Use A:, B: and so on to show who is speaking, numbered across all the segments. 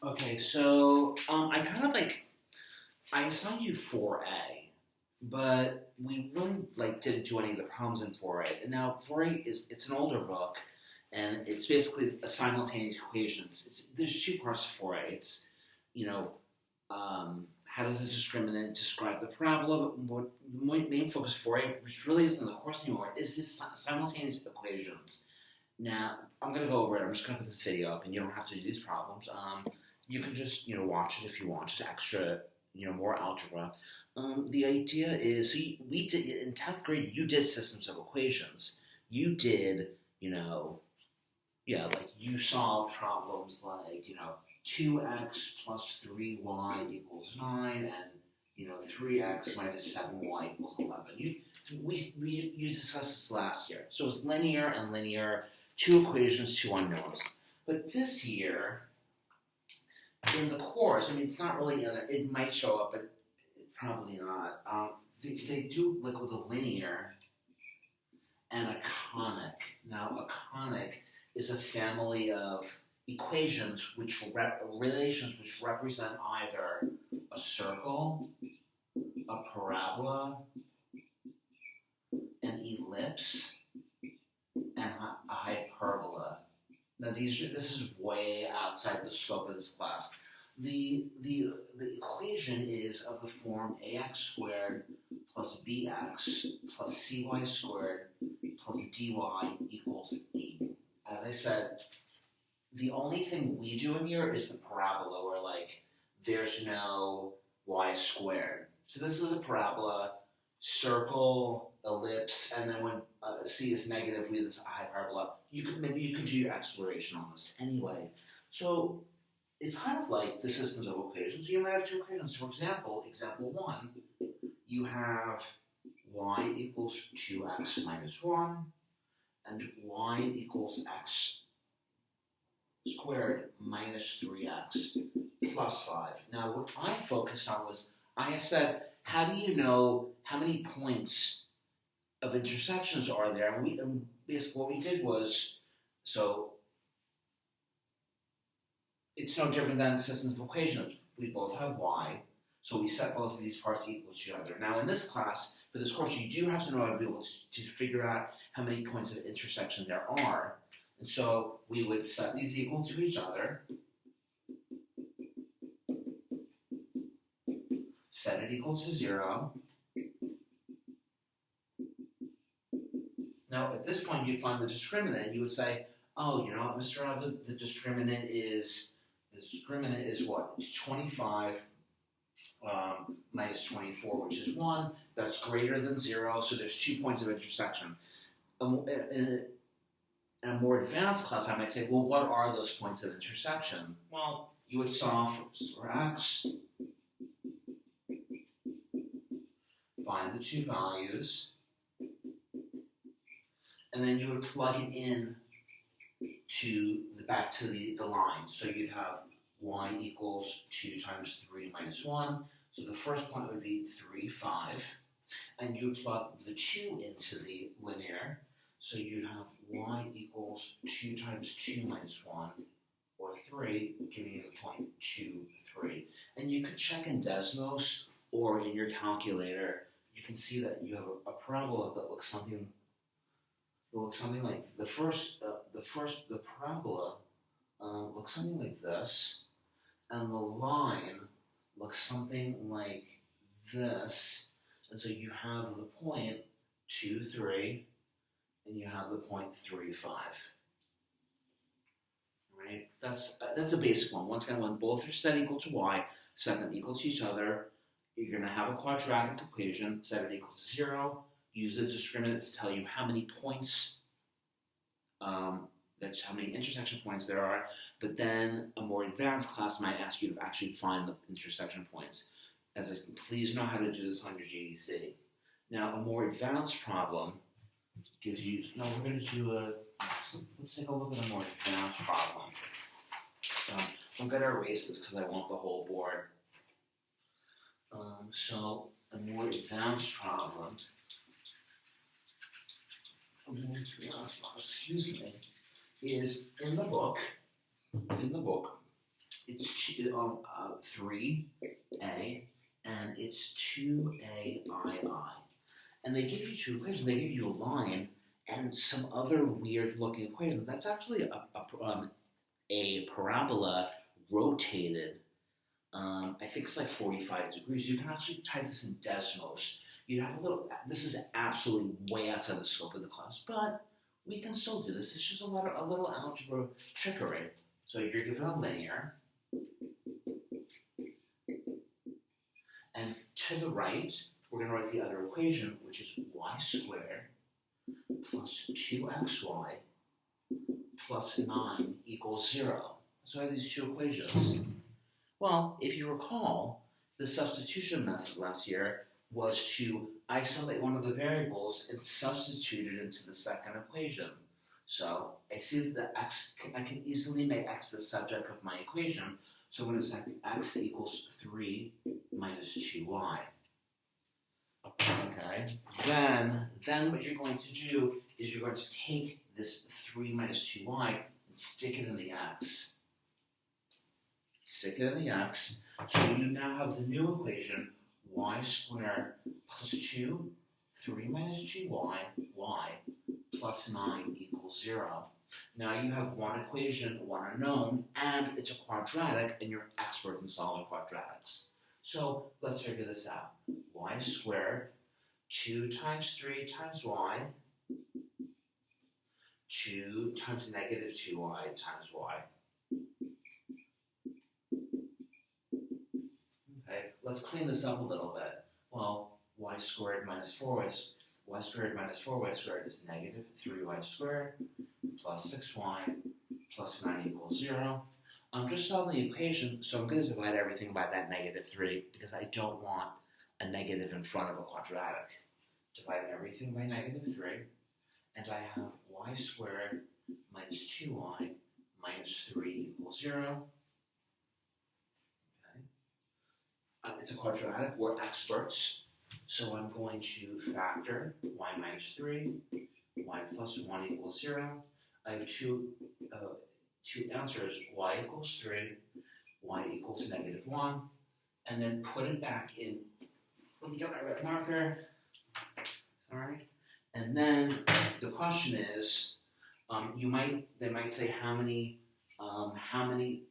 A: Okay, so I assigned you 4A, but we really didn't do any of the problems in 4A. And now 4A it's an older book, and it's basically a simultaneous equations. There's two parts of 4A. It's you know how does the discriminant describe the parabola? But what my main focus of 4A, which really isn't the course anymore, is this simultaneous equations. Now I'm gonna go over it. I'm just gonna put this video up, and you don't have to do these problems. You can just watch it if you want, just extra more algebra. The idea is we did in 10th grade. You did systems of equations. You did you solved problems like 2x plus 3y equals 9 and 3x minus 7y equals 11. You discussed this last year. So it's linear and linear, two equations, two unknowns. But this year, in the course, I mean, it's not really, it might show up, but probably not. They do with a linear and a conic. Now, a conic is a family of equations relations which represent either a circle, a parabola, an ellipse, and a hyperbola. Now, this is way outside the scope of this class. The equation is of the form ax squared plus bx plus cy squared plus dy equals e. As I said, the only thing we do in here is the parabola, where there's no y squared. So this is a parabola, circle, ellipse, and then when c is negative, we have this hyperbola. Maybe you could do your exploration on this anyway. So it's kind of like the systems of equations. You might have two equations. For example, example 1, you have y equals 2x minus 1, and y equals x squared minus 3x plus 5. Now, what I focused on was, I said, how do you know how many points of intersections are there? And basically what we did was, so it's no different than systems of equations. We both have y, so we set both of these parts equal to each other. Now in this class, for this course, you do have to know how to be able to figure out how many points of intersection there are. And so we would set these equal to each other, set it equal to 0. Now at this point, you'd find the discriminant, and you would say, oh, you know what, Mr. Rao, the discriminant is what? It's 25 minus 24, which is 1. That's greater than 0, so there's 2 points of intersection. In a more advanced class, I might say, well, what are those points of intersection? Well, you would solve for x, find the two values, and then you would plug it in back to the line. So you'd have y equals 2 times 3 minus 1. So the first point would be 3, 5. And you would plug the 2 into the linear. So you'd have y equals 2 times 2 minus 1, or 3, giving you the point 2, 3. And you could check in Desmos or in your calculator. You can see that you have a parabola that looks something like the parabola looks something like this, and the line looks something like this. And so you have the point 2, 3, and you have the point 3, 5. Right? That's a basic one. Once again, when both are set equal to y, set them equal to each other, you're going to have a quadratic equation, set it equal to 0. Use the discriminant to tell you how many points, that's how many intersection points there are. But then a more advanced class might ask you to actually find the intersection points. As I said, please know how to do this on your GEC. Now, a more advanced problem gives you. No, we're going to do let's take a look at a more advanced problem. I'm going to erase this because I want the whole board. So a more advanced problem. Excuse me. Is in the book, it's 3a, and it's 2aii. And they give you two equations. They give you a line and some other weird-looking equation. That's actually a parabola rotated. I think it's like 45 degrees. You can actually type this in decimals. You have a little. This is absolutely way outside the scope of the class, but we can still do this. It's just a little algebra trickery. So you're given a linear, and to the right, we're going to write the other equation, which is y squared plus 2xy plus 9 equals 0. So I have these two equations. Well, if you recall, the substitution method last year was to isolate one of the variables and substitute it into the second equation. So I see that I can easily make x the subject of my equation. So I'm going to say x equals 3 minus 2y. Okay. Then what you're going to do is you're going to take this 3 minus 2y and stick it in the x. Stick it in the x. So you now have the new equation, y squared plus 2, 3 minus 2y, y, plus 9 equals 0. Now you have one equation, one unknown, and it's a quadratic, and you're expert in solving quadratics. So let's figure this out. Y squared, 2 times 3 times y, 2 times negative 2y times y. Okay, let's clean this up a little bit. Well, y squared minus 4y, y squared minus 4y squared is negative 3y squared plus 6y plus 9 equals 0. I'm just solving the equation, so I'm going to divide everything by that negative 3 because I don't want a negative in front of a quadratic. Divide everything by negative 3, and I have y squared minus 2y minus 3 equals 0. Okay. It's a quadratic. We're experts. So I'm going to factor y minus 3, y plus 1 equals 0. I have two answers, y equals 3, y equals negative 1, and then put it back in. Let me get my red marker. All right. And then the question is, they might say how many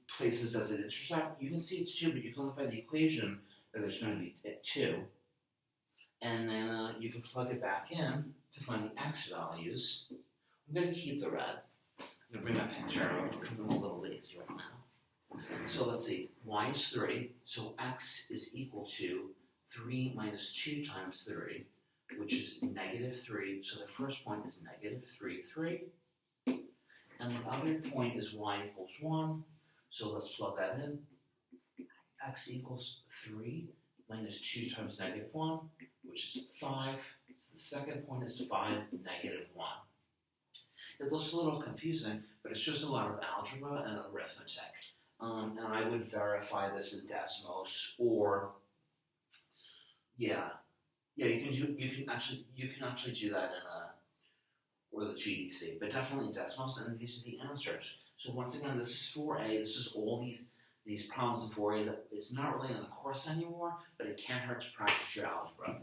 A: places does it intersect? You can see it's 2, but you can look by the equation that there's going to be 2. And then you can plug it back in to find the x values. I'm going to keep the red. I'm going to bring my Pantera because I'm a little lazy right now. So let's see. Y is 3, so x is equal to 3 minus 2 times 3, which is negative 3. So the first point is negative 3, 3. And the other point is y equals 1. So let's plug that in. X equals 3 minus 2 times negative 1, which is 5. So the second point is 5, negative 1. It looks a little confusing, but it's just a lot of algebra and arithmetic. And I would verify this in decimals, or you can actually do that or the GDC, but definitely in decimals, and these are the answers. So once again, this is 4A. This is all these problems in 4A that it's not really in the course anymore, but it can't hurt to practice your algebra.